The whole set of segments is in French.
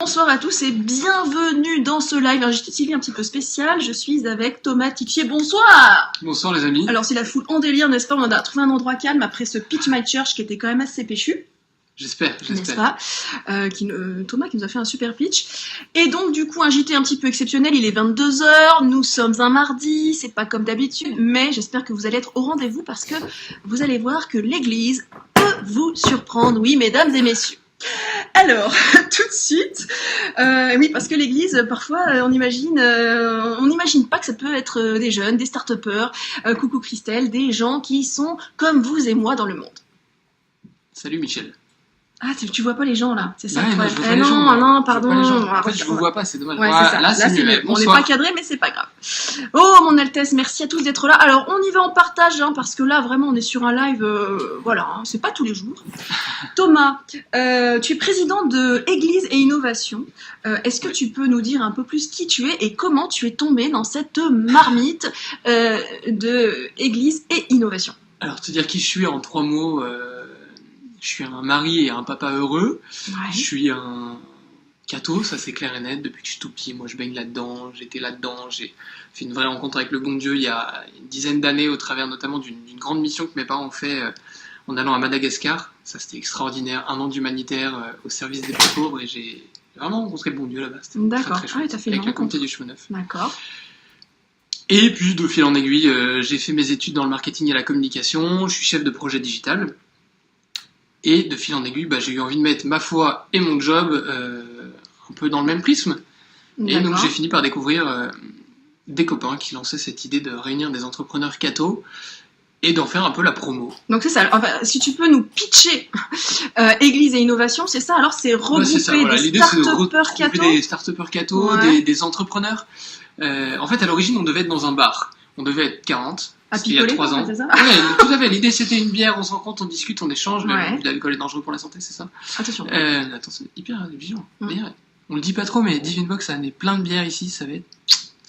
Bonsoir à tous et bienvenue dans ce live. Alors, j'étais Sylvie un petit peu spécial, je suis avec Thomas Tichier. Bonsoir. Bonsoir les amis. Alors c'est la foule en délire, n'est-ce pas? On a trouvé un endroit calme après ce Pitch My Church qui était quand même assez péchu. J'espère. N'est-ce pas? Thomas qui nous a fait un super pitch. Et donc du coup un JT un petit peu exceptionnel, il est 22h, nous sommes un mardi, c'est pas comme d'habitude, mais j'espère que vous allez être au rendez-vous parce que vous allez voir que l'église peut vous surprendre, oui mesdames et messieurs. Alors, tout de suite, oui, parce que l'église, parfois, on n'imagine pas que ça peut être des jeunes, des start-upers, coucou Christelle, des gens qui sont comme vous et moi dans le monde. Salut Michel. Ah, tu vois pas les gens là, c'est ça? Ouais, je vois pas les gens, non, pardon. En fait, je vous vois pas, c'est dommage. Ouais, c'est ça. Là, c'est mieux. On n'est pas cadré, mais c'est pas grave. Oh, mon Altesse, merci à tous d'être là. Alors, on y va en partage, hein, parce que là, vraiment, on est sur un live, voilà, hein, c'est pas tous les jours. Thomas, tu es président de Église et Innovation. Est-ce que tu peux nous dire un peu plus qui tu es et comment tu es tombé dans cette marmite de Église et Innovation? Alors, te dire qui je suis en 3 mots. Je suis un mari et un papa heureux. Ouais. Je suis un catho, ça c'est clair et net. Depuis que je suis tout petit, moi je baigne là-dedans. J'étais là-dedans. J'ai fait une vraie rencontre avec le bon Dieu il y a une dizaine d'années, au travers notamment d'une grande mission que mes parents ont fait en allant à Madagascar. Ça c'était extraordinaire. 1 an d'humanitaire au service des plus pauvres et j'ai vraiment rencontré le bon Dieu là-bas. C'était D'accord. très, très chouette, T'as fait avec une la rencontre. communauté du chemin neuf. D'accord. Et puis de fil en aiguille, j'ai fait mes études dans le marketing et la communication. Je suis chef de projet digital. Et de fil en aiguille, j'ai eu envie de mettre ma foi et mon job un peu dans le même prisme. Et donc j'ai fini par découvrir des copains qui lançaient cette idée de réunir des entrepreneurs catho et d'en faire un peu la promo. Donc c'est ça. Enfin, si tu peux nous pitcher Église et Innovation, c'est ça. Alors c'est regrouper c'est ça, voilà. des start-upers catho. Des start-upers catho, Ouais. des entrepreneurs. En fait, à l'origine, on devait être dans un bar. On devait être 40. À il y a picoler, 3 ans. c'est ça? Ouais, tout à fait. L'idée, c'était une bière, on se rencontre, on discute, on échange. Ouais. L'alcool est dangereux pour la santé, c'est ça? Attention. Attention, hyper vigilant. D'ailleurs, on le dit pas trop, mais Divine Box a amené plein de bières ici, ça va être...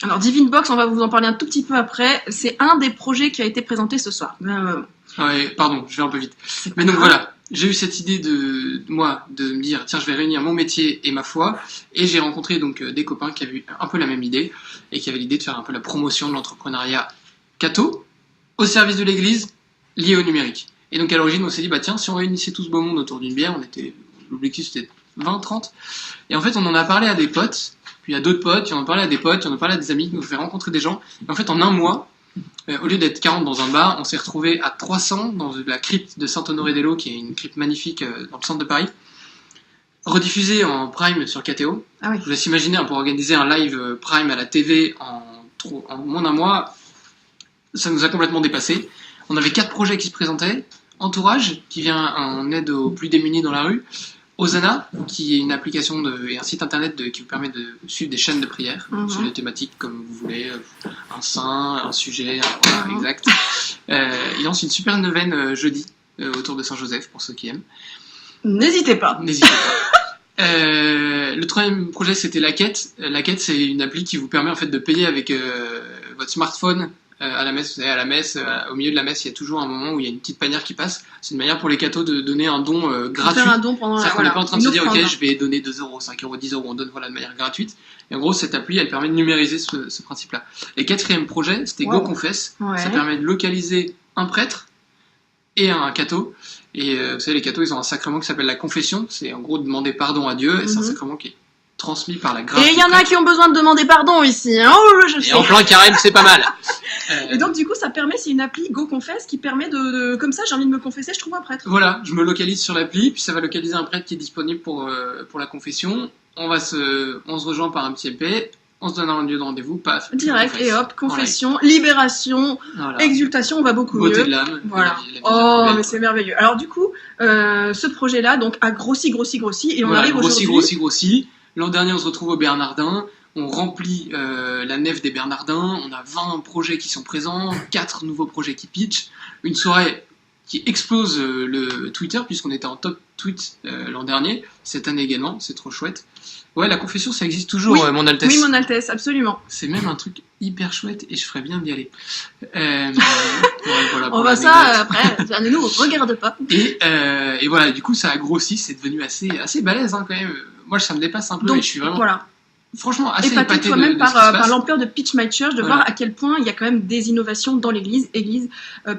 Alors Divine Box, on va vous en parler un tout petit peu après. C'est un des projets qui a été présenté ce soir. Ouais, pardon, je vais un peu vite. Mais donc voilà, j'ai eu cette idée de me dire, tiens, je vais réunir mon métier et ma foi, et j'ai rencontré donc des copains qui avaient eu un peu la même idée, et qui avaient l'idée de faire un peu la promotion de l'entrepreneuriat catho, au service de l'église, lié au numérique. Et donc à l'origine, on s'est dit, tiens, si on réunissait tout ce beau monde autour d'une bière, l'objectif c'était 20, 30, et en fait on en a parlé à des potes, puis à d'autres potes, puis on en a parlé à des potes, puis on en a parlé à des amis qui nous fait rencontrer des gens, et en fait en un mois, au lieu d'être 40 dans un bar, on s'est retrouvé à 300 dans la crypte de Saint-Honoré-des-Laux, qui est une crypte magnifique dans le centre de Paris, rediffusée en prime sur KTO. Ah oui. Je vous laisse imaginer, pour organiser un live prime à la TV en moins d'un mois, ça nous a complètement dépassé. On avait 4 projets qui se présentaient. Entourage, qui vient en aide aux plus démunis dans la rue. Osana, qui est une application et un site internet qui vous permet de suivre des chaînes de prière sur des thématiques comme vous voulez, un saint, un sujet, voilà, exact. Il lance une super neuvaine jeudi autour de Saint-Joseph pour ceux qui aiment. N'hésitez pas. N'hésitez pas. Le 3e projet, c'était La Quête. La Quête, c'est une appli qui vous permet en fait de payer avec votre smartphone à la messe. Vous savez, à la messe, au milieu de la messe, il y a toujours un moment où il y a une petite panière qui passe. C'est une manière pour les cathos de donner un don gratuit. Faire un don pendant C'est-à-dire qu'on n'est pas en train de se dire, ok, je vais donner 2 euros, 5 euros, 10 euros, on donne de manière gratuite. Et en gros, cette appli, elle permet de numériser ce principe-là. Et 4e projet, c'était GoConfess. Ouais. Ça permet de localiser un prêtre et un catho. Et vous savez, les cathos, ils ont un sacrement qui s'appelle la confession. C'est en gros demander pardon à Dieu. Et c'est un sacrement qui est transmis par la grâce. Et il y en a qui ont besoin de demander pardon ici. Hein, je sais. Et en plein carême, c'est pas mal. Et donc du coup, ça permet, c'est une appli GoConfess qui permet comme ça, j'ai envie de me confesser, je trouve un prêtre. Voilà, je me localise sur l'appli, puis ça va localiser un prêtre qui est disponible pour la confession. On se rejoint par un petit MP, on se donne un lieu de rendez-vous, paf. Direct, et hop, confession, libération, voilà. Exultation, on va beaucoup Beauté mieux. de l'âme. Voilà. La vie Mais c'est merveilleux. Alors du coup, ce projet-là donc a grossi, et on arrive aujourd'hui. Grossi. L'an dernier, on se retrouve au Bernardin. On remplit la nef des Bernardins, on a 20 projets qui sont présents, 4 nouveaux projets qui pitchent, une soirée qui explose le Twitter, puisqu'on était en top tweet l'an dernier, cette année également, c'est trop chouette. Ouais, la confession, ça existe toujours, oui. Mon Altesse. Oui, Mon Altesse, absolument. C'est même un truc hyper chouette, et je ferais bien d'y aller. On va ça après, ça ne nous regarde pas. Et voilà, du coup, ça a grossi, c'est devenu assez balèze, hein, quand même. moi, ça me dépasse un peu Donc, et je suis vraiment, voilà. franchement, assez Épaté épaté toi-même de ce qui se par passe. l'ampleur de Pitch My Church, de Voilà. voir à quel point il y a quand même des innovations dans l'église. Église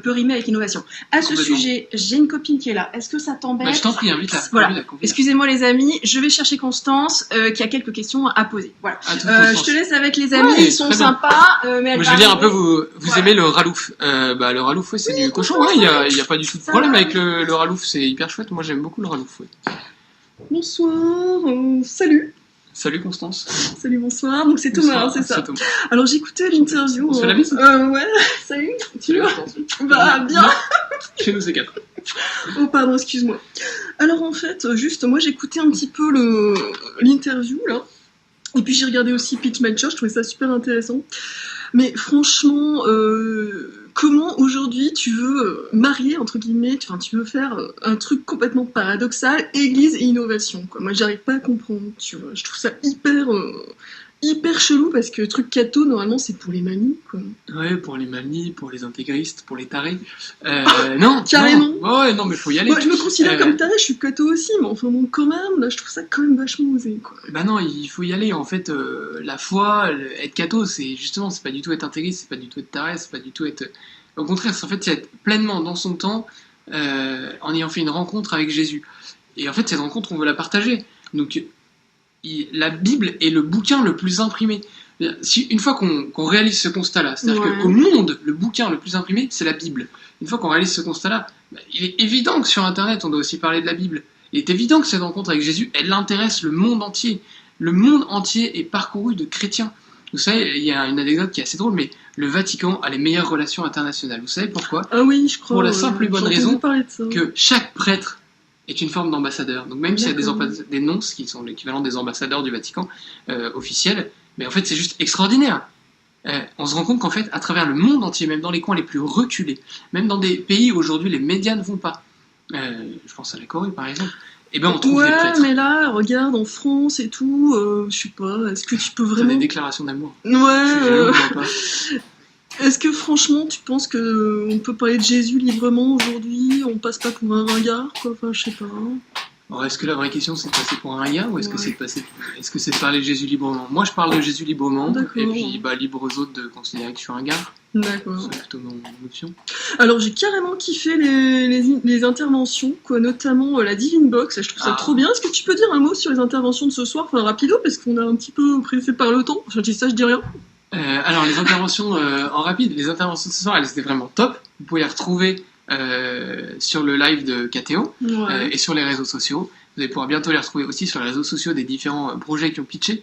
peut rimer avec innovation. À ce Complètement. sujet, j'ai une copine qui est là. Est-ce que ça t'embête? Bah, je t'en prie, invite-la. Voilà. Invite-la, convie-la. Excusez-moi les amis, je vais chercher Constance qui a quelques questions à poser. Voilà. À toute Je confiance. te laisse avec les amis, Ouais, ils sont très bien. sympas. Mais elle Moi, va je veux dire un peu, arriver. vous Voilà. aimez le ralouf. Bah, le ralouf, ouais, c'est du cochon. Ouais, il y a pas du tout de Ça problème va. avec le ralouf, c'est hyper chouette. Moi, j'aime beaucoup le ralouf, ouais. Bonsoir, salut. Salut Constance. Salut, bonsoir. Donc c'est Thomas, Bonsoir, c'est ça. Thomas. Alors j'écoutais l'interview. On se fait la bise Ouais, salut. Tu vas? Bah bien. Chez nous, c'est 4. Oh pardon, excuse-moi. Alors en fait, juste moi j'écoutais un petit peu l'interview là. Et puis j'ai regardé aussi Pitch My Church, je trouvais ça super intéressant. Mais franchement, comment aujourd'hui tu veux marier, entre guillemets, tu veux faire un truc complètement paradoxal, église et innovation, quoi. Moi j'arrive pas à comprendre, tu vois. Je trouve ça hyper chelou parce que le truc catho, normalement c'est pour les mamies, quoi. Ouais, pour les mamies, pour les intégristes, pour les tarés. Non, Carrément. Non. Ouais, non, mais faut y aller. Moi je me considère Euh, comme taré, je suis catho aussi, mais enfin bon, quand même, là je trouve ça quand même vachement osé, quoi. Bah non, il faut y aller. En fait, la foi, être catho, c'est pas du tout être intégriste, c'est pas du tout être taré, c'est pas du tout être. Au contraire, c'est en fait c'est être pleinement dans son temps en ayant fait une rencontre avec Jésus. Et en fait, cette rencontre, on veut la partager. Donc, la Bible est le bouquin le plus imprimé. Si, une fois qu'on réalise ce constat-là, c'est-à-dire Ouais. qu'au monde, le bouquin le plus imprimé, c'est la Bible. Une fois qu'on réalise ce constat-là, bah, il est évident que sur Internet, on doit aussi parler de la Bible. Il est évident que cette rencontre avec Jésus, elle intéresse le monde entier. Le monde entier est parcouru de chrétiens. Vous savez, il y a une anecdote qui est assez drôle, mais le Vatican a les meilleures relations internationales. Vous savez pourquoi? Ah oui, je crois. Pour la simple et bonne j'ai entendu raison parler de ça. Que chaque prêtre est une forme d'ambassadeur. Donc même s'il y a D'accord. des nonces qui sont l'équivalent des ambassadeurs du Vatican officiels, mais en fait c'est juste extraordinaire. On se rend compte qu'en fait, à travers le monde entier, même dans les coins les plus reculés, même dans des pays où aujourd'hui les médias ne vont pas, je pense à la Corée par exemple, et ben on trouve des Ouais, prêtres. mais là, regarde, en France et tout, je sais pas, est-ce que tu peux T'as vraiment... des déclarations d'amour. Ouais, Je suis jaloux, on voit pas. est-ce que franchement, tu penses que on peut parler de Jésus librement aujourd'hui? On passe pas pour un ringard, quoi, enfin, je sais pas. Alors, est-ce que la vraie question c'est de passer pour un gars ou est-ce que Ouais. est-ce que c'est de parler de Jésus librement? Moi je parle de Jésus librement D'accord. et puis bah, libre aux autres de considérer que je suis un gars. D'accord. C'est plutôt mon option. Alors, j'ai carrément kiffé les interventions, quoi, notamment la Divine Box, je trouve ça Ah. trop bien. Est-ce que tu peux dire un mot sur les interventions de ce soir, enfin, rapido, parce qu'on est un petit peu pressé par le temps. Enfin, je dis ça, je dis rien. Alors les interventions en rapide, les interventions de ce soir, elles étaient vraiment top. Vous pouvez les retrouver sur le live de KTO Ouais. et sur les réseaux sociaux. Vous allez pouvoir bientôt les retrouver aussi sur les réseaux sociaux des différents projets qui ont pitché.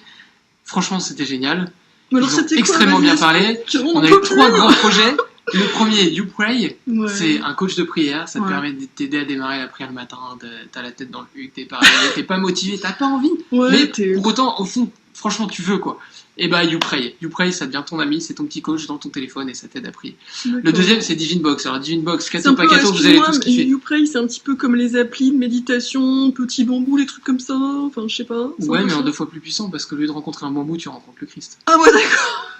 Franchement, c'était génial. Mais alors, Ils ont c'était quoi, extrêmement vas-y, bien parlé. explique, On a eu peut 3 plus. grands projets. Le premier, You Pray, Ouais. c'est un coach de prière. Ça te Ouais. permet de t'aider à démarrer la prière le matin. T'as la tête dans le huc, t'es pas motivé, t'as pas envie. Ouais, Mais t'es... pour autant, au fond, franchement, tu veux quoi. Et bah, You Pray. You Pray, ça devient ton ami, c'est ton petit coach dans ton téléphone et ça t'aide à prier. Le D'accord. deuxième, c'est Divine Box. Alors, Divine Box, C'est Kato, un pas peu, Kato, vous allez excuse-moi, tous kiffer. YouPray, c'est un petit peu comme les applis de méditation, petit bambou, les trucs comme ça, enfin, je sais pas. c'est un Ouais, peu mais en ça. 2 fois plus puissant parce que au lieu de rencontrer un bambou, tu rencontres le Christ. Ah ouais, d'accord.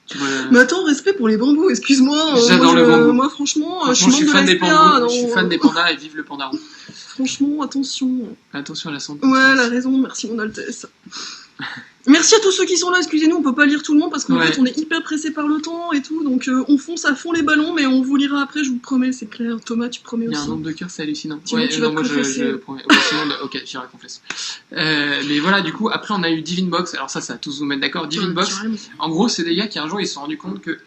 Tu vois, Mais attends, respect pour les bambous, excuse-moi. J'adore moi, le bambou. Moi, franchement, franchement, je suis manque de fan des respect, pandas. non. Je suis fan des pandas et vive le panda roux. Franchement, attention. Attention à la santé. Ouais, elle a raison, merci mon Altesse. Merci à tous ceux qui sont là, excusez-nous, on peut pas lire tout le monde parce qu'en Ouais. fait on est hyper pressé par le temps et tout, donc on fonce à fond les ballons, mais on vous lira après, je vous promets, c'est clair. Thomas, tu promets Il y a un aussi. nombre de cœurs, c'est hallucinant. Thibaut, tu vas non, te moi confesser. je promets. Ouais, sinon, ok, j'irai confesse. Mais voilà, du coup, après on a eu Divine Box. Alors ça va tous vous mettre d'accord. Divine Ouais, Box, carrément. en gros, c'est des gars qui un jour ils se sont rendus compte que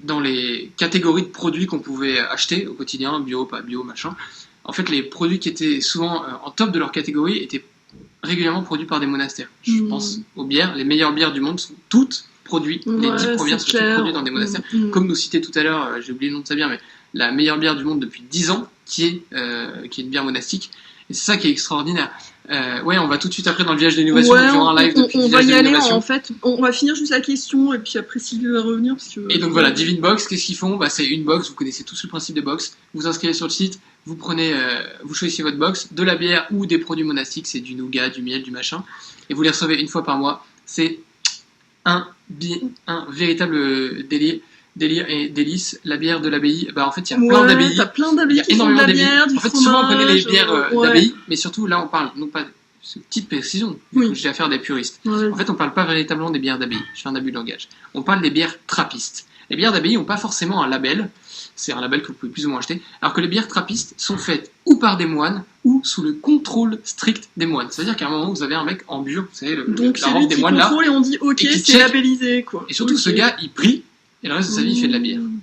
dans les catégories de produits qu'on pouvait acheter au quotidien, bio, pas bio, machin, en fait, les produits qui étaient souvent en top de leur catégorie étaient régulièrement produits par des monastères. Je Mhm. pense aux bières. Les meilleures bières du monde sont toutes produites. Les 10 Ouais, premières c'est sont toutes clair. produites dans des monastères. Comme nous citait tout à l'heure, j'ai oublié le nom de sa bière, mais la meilleure bière du monde depuis 10 ans, qui est une bière monastique. Et c'est ça qui est extraordinaire. Ouais, on va tout de suite après dans le village d'innovation. Ouais, On fera un live depuis le on va village y aller d'innovation. en fait, on va finir juste la question et puis après Sylvie va revenir parce que... Et donc voilà, Divine Box, qu'est-ce qu'ils font? Bah, c'est une box, vous connaissez tous le principe des box. Vous inscrivez sur le site, vous prenez, vous choisissez votre box, de la bière ou des produits monastiques, c'est du nougat, du miel, du machin, et vous les recevez une fois par mois. C'est un véritable délire et délice. La bière de l'abbaye, bah en fait il y a plein d'abbayes. T'as plein Il y d'abbayes a qui font de énormément la d'abbayes. bière, du En fait, fromage... souvent on connaît les bières ouais. d'abbaye, mais surtout là on parle non pas c'est une petite précision, Oui. que j'ai affaire à des puristes. Ouais. En fait, on parle pas véritablement des bières d'abbaye. Je fais un abus de langage. On parle des bières trappistes. Les bières d'abbaye n'ont pas forcément un label. C'est un label que vous pouvez plus ou moins acheter. Alors que les bières trappistes sont faites ou par des moines ou sous le contrôle strict des moines. C'est-à-dire qu'à un moment, vous avez un mec en bure, vous savez, Donc la c'est robe lui des qui moines là. contrôle et on dit ok, et qui c'est check. labellisé quoi. Et surtout, Ok. ce gars, il prie et le reste de sa vie, il fait de la bière. Mmh.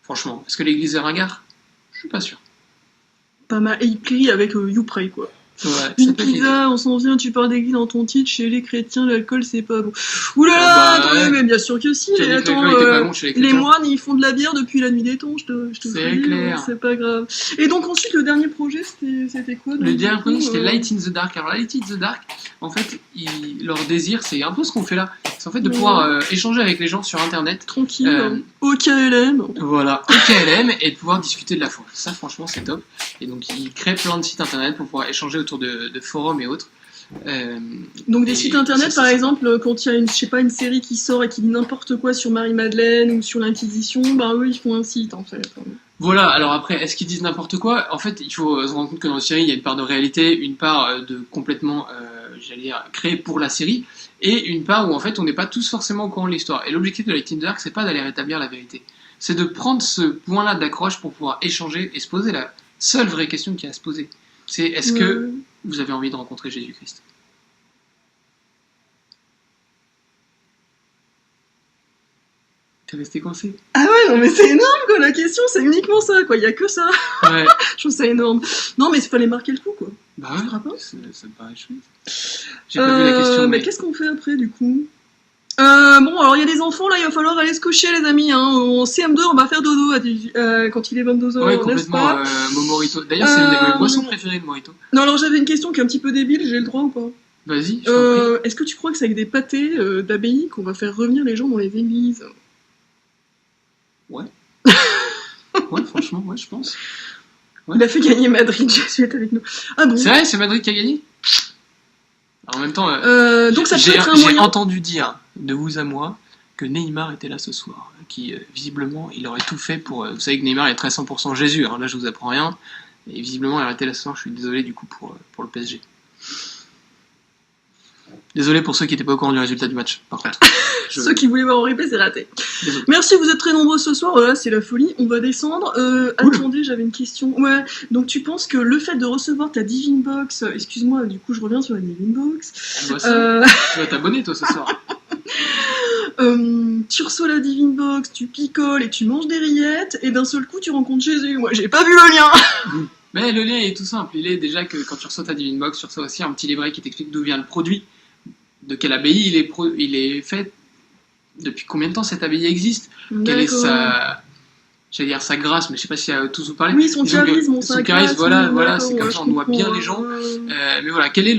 Franchement, est-ce que l'église est ringard? Je suis pas sûr. Pas mal. Et il prie avec You Pray quoi. Ouais, ça Une peut être l'idée. pizza, on s'en vient, tu parles d'église dans ton titre, chez les chrétiens, l'alcool c'est pas bon. Oulala, Bah, attendez, ouais. mais bien sûr que si, Tu as dit que attends, l'alcool était pas bon chez les les chrétiens. moines ils font de la bière depuis la nuit des temps, je te C'est le dis, clair. c'est pas grave. Et donc ensuite le dernier projet c'était quoi donc, Le du dernier coup, projet, c'était Light in the Dark. Alors, Light in the Dark, en fait, leur désir, c'est un peu ce qu'on fait là. C'est en fait de Ouais. pouvoir échanger avec les gens sur Internet. Tranquille, Euh, au KLM. Voilà, au KLM, et de pouvoir discuter de la foi. Ça, franchement, c'est top. Et donc, ils créent plein de sites Internet pour pouvoir échanger autour de forums et autres. Donc des Et sites internet ça, par c'est exemple, quand il y a une série qui sort et qui dit n'importe quoi sur Marie-Madeleine ou sur l'Inquisition, ben eux ils font un site en fait. Voilà, alors après, est-ce qu'ils disent n'importe quoi? En fait, il faut se rendre compte que dans la série, il y a une part de réalité, une part de complètement, j'allais dire, créé pour la série, et une part où en fait on n'est pas tous forcément au courant de l'histoire. Et l'objectif de Light in the Dark, c'est pas d'aller rétablir la vérité. C'est de prendre ce point-là d'accroche pour pouvoir échanger et se poser la seule vraie question qu'il y a à se poser. C'est est-ce que vous avez envie de rencontrer Jésus-Christ? T'es resté coincé? Ah ouais, non mais c'est énorme quoi, la question c'est uniquement ça quoi, il y a que ça. Ouais. Je trouve ça énorme. Non mais il fallait marquer le coup quoi. Bah Tu te rappelles ça me paraît chouette. J'ai pas vu la question, mais mais... qu'est-ce qu'on fait après du coup bon, alors il y a des enfants là, il va falloir aller se coucher les amis. Hein. En CM2, on va faire dodo quand il est 22h, Ouais, n'est-ce complètement, pas Momorito. D'ailleurs, c'est une de mes boissons préférées, le Morito. Non, alors j'avais une question qui est un petit peu débile, j'ai le droit ou pas Vas-y, je t'en prie. Est-ce que tu crois que c'est avec des pâtés d'abbaye qu'on va faire revenir les gens dans les églises? Ouais, franchement, ouais, je pense. Ouais. Il a fait gagner Madrid, Jésus est avec nous. Ah bon C'est vrai, c'est Madrid qui a gagné? Alors, en même temps, donc ça peut j'ai être un j'ai moyen. entendu dire, de vous à moi, que Neymar était là ce soir. Qui, visiblement, il aurait tout fait pour... vous savez que Neymar est très 100% Jésus, hein, là je vous apprends rien. Et visiblement, il aurait été là ce soir, je suis désolé du coup pour le PSG. Désolé pour ceux qui n'étaient pas au courant du résultat du match, par contre. Ceux qui voulaient voir en replay, c'est raté. Désolé. Merci, vous êtes très nombreux ce soir. Voilà, c'est la folie. On va descendre. Attendez, j'avais une question. Ouais. Donc tu penses que le fait de recevoir ta Divine Box, excuse-moi, du coup je reviens sur la Divine Box. On voit ça. Tu vas t'abonner toi ce soir. Tu reçois la Divine Box, tu picoles et tu manges des rillettes, et d'un seul coup tu rencontres Jésus. Moi, j'ai pas vu le lien. Mais le lien est tout simple. Il est déjà que quand tu reçois ta Divine Box, tu reçois aussi un petit livret qui t'explique d'où vient le produit, de quelle abbaye il est fait, depuis combien de temps cette abbaye existe, quelle est sa, j'allais dire sa grâce, mais je sais pas si à tous vous parler. Oui, son Disons que charisme, son charisme, voilà, d'accord, c'est comme ouais, ça, je on voit bien comprends, les gens. ouais. Mais voilà, quelle est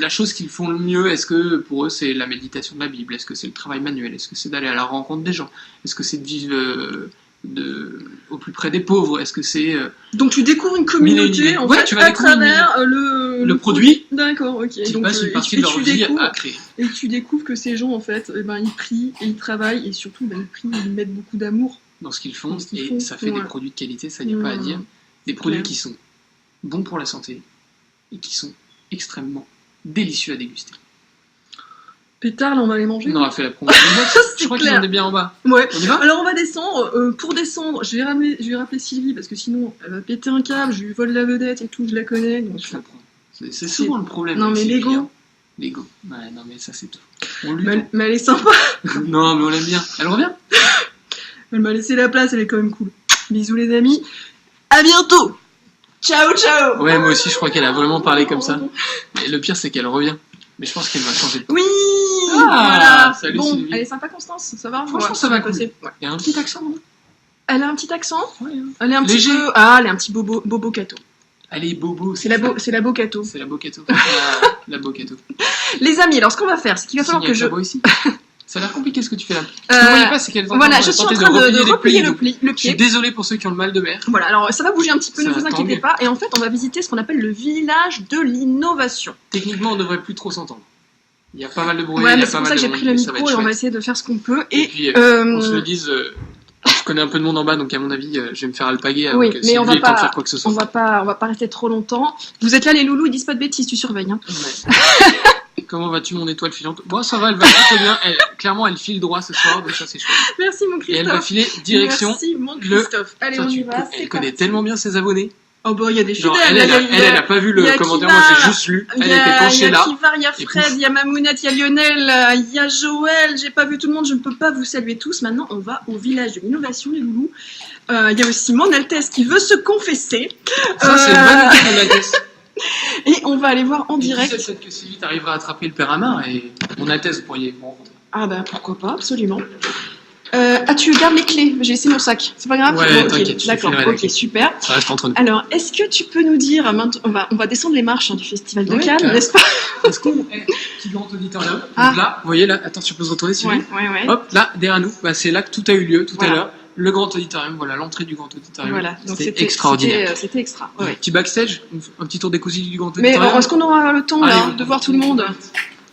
la chose qu'ils font le mieux? Est-ce que pour eux c'est la méditation de la Bible? Est-ce que c'est le travail manuel? Est-ce que c'est d'aller à la rencontre des gens? Est-ce que c'est de vivre au plus près des pauvres? Est-ce que c'est Donc tu découvres une communauté en Ouais, fait tu vas à découvrir travers le produit D'accord, ok. qui Donc, passe une et partie tu- de et leur tu vie découvres- à créer. Et tu découvres que ces gens en fait, eh ben, ils prient et ils travaillent et surtout ben, ils prient et ils mettent beaucoup d'amour. Dans ce qu'ils font, Dans ce qu'ils et font, ça fait des ouais. produits de qualité, ça n'y a pas à dire. Des produits Clair. qui sont bons pour la santé et qui sont extrêmement délicieux à déguster. Pétard, là on va les manger. On aura fait la promo. Je crois qu'ils clair. en est bien en bas. Ouais. On y va? Alors on va descendre. Pour descendre, je vais rappeler Sylvie parce que sinon elle va péter un câble. Je lui vole la vedette et tout, je la connais. Donc, Je comprends. C'est souvent le problème. Non, avec mais ces Lego. clients. Lego. Ouais, non mais ça c'est tout. On lui. mais elle est sympa. Non mais on l'aime bien. Elle revient? Elle m'a laissé la place, elle est quand même cool. Bisous les amis. À bientôt. Ciao ciao. Ouais, moi aussi je crois qu'elle a vraiment parlé comme ça. Et le pire c'est qu'elle revient. Mais je pense qu'elle va changer de... Oui. Ah, voilà. salut Bon, Sylvie. elle est sympa Constance, ça va? Franchement, Ouais, ça va passer. Ouais. Il y a un petit accent, non? Elle a un petit accent. Ouais. Elle est un petit Léger. peu. Ah, elle est un petit bobo cato. Elle est bobo. C'est la bocato. C'est la bocato. La bocato. Les amis, alors ce qu'on va faire, c'est qu'il va falloir que je. Ici. Ça a l'air compliqué ce que tu fais là. Ce que vous voyez pas, c'est qu'elle est en Voilà, train je suis en tenter train de replier des replier plis, le donc le Je suis pied. désolé pour ceux qui ont le mal de mer. Voilà, alors ça va bouger un petit peu, Ça ne vous va inquiétez tanguer. pas. Et en fait, on va visiter ce qu'on appelle le village de l'innovation. Techniquement, on devrait plus trop s'entendre. Il y a pas mal de bruit, Ouais, il y mais a c'est pas pour mal ça que de j'ai monde, pris le mais ça va micro être et on va chouette. essayer de faire ce qu'on peut. Et puis, on se le dise, je connais un peu de monde en bas, donc à mon avis, je vais me faire alpaguer avant Oui, que mais Sylvie on ait va le temps de pas, faire quoi que ce soit. on va pas rester trop longtemps. Vous êtes là les loulous, ils disent pas de bêtises, tu surveilles. Hein. Ouais. Comment vas-tu, mon étoile filante? Bon, ça va, elle va plutôt bien. Clairement, elle file droit ce soir, donc ça c'est chouette. Merci mon Et Christophe. elle va filer direction. Merci mon le- Christophe. Allez, Toi, on y va. elle connaît tellement bien ses abonnés. Oh bah il y a des Genre, fidèles. elle a pas vu il y le a commentaire, Kivar, moi j'ai juste lu. Elle a été penchée là. Il y a Kivar, il y a et Fred, pouf. il y a Mamounette, il y a Lionel, il y a Joël. J'ai pas vu tout le monde, je ne peux pas vous saluer tous. Maintenant, on va au village de l'innovation, les loulous. Il y a aussi Mon Altesse qui veut se confesser. Ça, c'est une bonne idée, mon Altesse. Et on va aller voir en Et qui direct. sait, peut-être que Sylvie t'arrivera à attraper le père Amar et mon Altesse, vous pourriez vous rencontrer. Ah bah pourquoi pas, absolument. Tu gardes les clés, j'ai laissé mon sac. C'est pas grave? Ouais, Bon, t'inquiète, ok, je d'accord, filerai la ok, clé. super. Ça reste entre nous. Alors, est-ce que tu peux nous dire, on va descendre les marches du Festival de Ouais, Cannes, carrément. n'est-ce pas? Est-ce qu'on est petit grand auditorium? Ah. Donc là, vous voyez là, attends, tu peux se retourner, Sylvie. Ouais. Hop, là, derrière nous, bah, c'est là que tout a eu lieu tout Voilà. à l'heure. Le grand auditorium, voilà, l'entrée du grand auditorium. Voilà, donc C'était extraordinaire. C'était extra. Ouais. Petit backstage, un petit tour des cousines du grand Mais auditorium. est-ce qu'on aura le temps Allez, là, on- de voir tout le monde?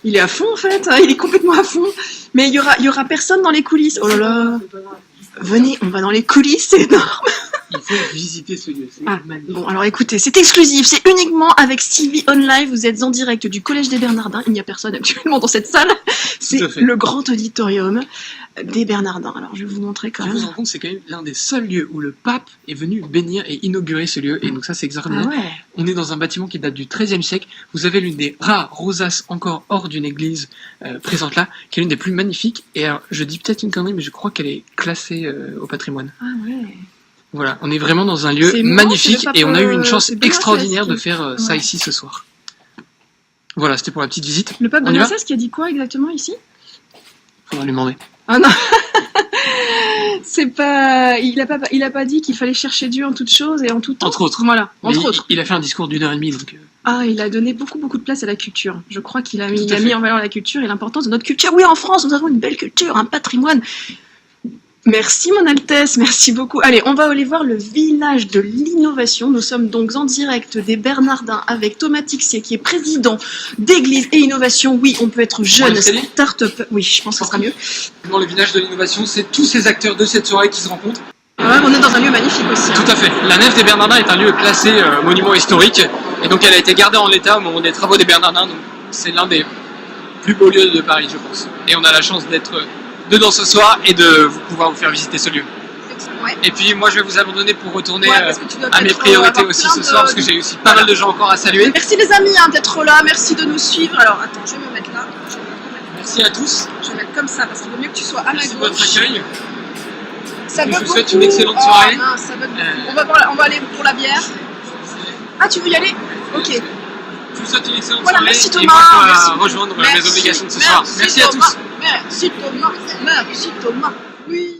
Il est à fond en fait, hein, il est complètement à fond. Mais il y aura personne dans les coulisses. Oh là là. Venez, on va dans les coulisses, c'est énorme. Il faut visiter ce lieu, c'est Ah, magnifique. bon, alors écoutez, c'est exclusif, c'est uniquement avec Sylvie On Live. Vous êtes en direct du Collège des Bernardins. Il n'y a personne actuellement dans cette salle. C'est à fait. le grand auditorium des Bernardins. Alors je vais vous montrer quand Je vous même. rends compte, c'est quand même l'un des seuls lieux où le pape est venu bénir et inaugurer ce lieu. Et donc ça, c'est Ah extraordinaire. ouais. On est dans un bâtiment qui date du XIIIe siècle. Vous avez l'une des rares rosaces encore hors d'une église présente là, qui est l'une des plus magnifiques. Et alors, je dis peut-être une connerie, mais je crois qu'elle est classée au patrimoine. Ah ouais. Voilà, on est vraiment dans un lieu C'est marrant, magnifique c'est le pape, et on a eu une chance c'est Benoît extraordinaire XVI de faire ça Ouais. ici ce soir. Voilà, c'était pour la petite visite. Le pape On y Benoît va XVI qui a dit quoi exactement ici? Faudra lui demander. Ah non. C'est pas. Il a pas dit qu'il fallait chercher Dieu en toutes choses et en tout temps. Entre autres. Voilà, Mais entre autres. il a fait un discours d'1h30, donc Ah, il a donné beaucoup de place à la culture. Je crois qu'il a mis, Tout à il a mis fait. en valeur la culture et l'importance de notre culture. Oui, en France, nous avons une belle culture, un patrimoine. Merci, mon Altesse, merci beaucoup. Allez, on va aller voir le village de l'innovation. Nous sommes donc en direct des Bernardins avec Thomas Tixier, qui est président d'Église et Innovation. Oui, on peut être jeune, l'escalier start-up. Oui, je pense que ce sera mieux. dans le village de l'innovation, c'est tous ces acteurs de cette soirée qui se rencontrent. Alors là, on est dans un lieu magnifique aussi. hein. Tout à fait. La nef des Bernardins est un lieu classé monument historique et donc elle a été gardée en état au moment des travaux des Bernardins. Donc c'est l'un des plus beaux lieux de Paris, je pense. Et on a la chance d'être dedans ce soir et de pouvoir vous faire visiter ce lieu. Ouais. Et puis moi je vais vous abandonner pour retourner Ouais, parce que tu dois à mes peut-être, priorités avoir aussi plein ce de- soir parce que j'ai aussi pas mal de gens encore à saluer. Merci les amis d'être là, merci de nous suivre. Alors attends, je vais me mettre là. Je vais me mettre là. Merci à tous. Je vais mettre comme ça parce qu'il vaut mieux que tu sois à ma Merci de votre gauche. accueil. Ça Je bug vous souhaite beaucoup. une excellente Oh, soirée. mince, ça bug beaucoup. On va aller pour la bière. Ah, tu veux y aller? Ok. Je vous souhaite une excellente Voilà, soirée merci et Thomas. moi je dois Merci. rejoindre mes Merci. obligations de ce soir. Merci à Thomas. tous. Merci Thomas. Merci Thomas. Oui.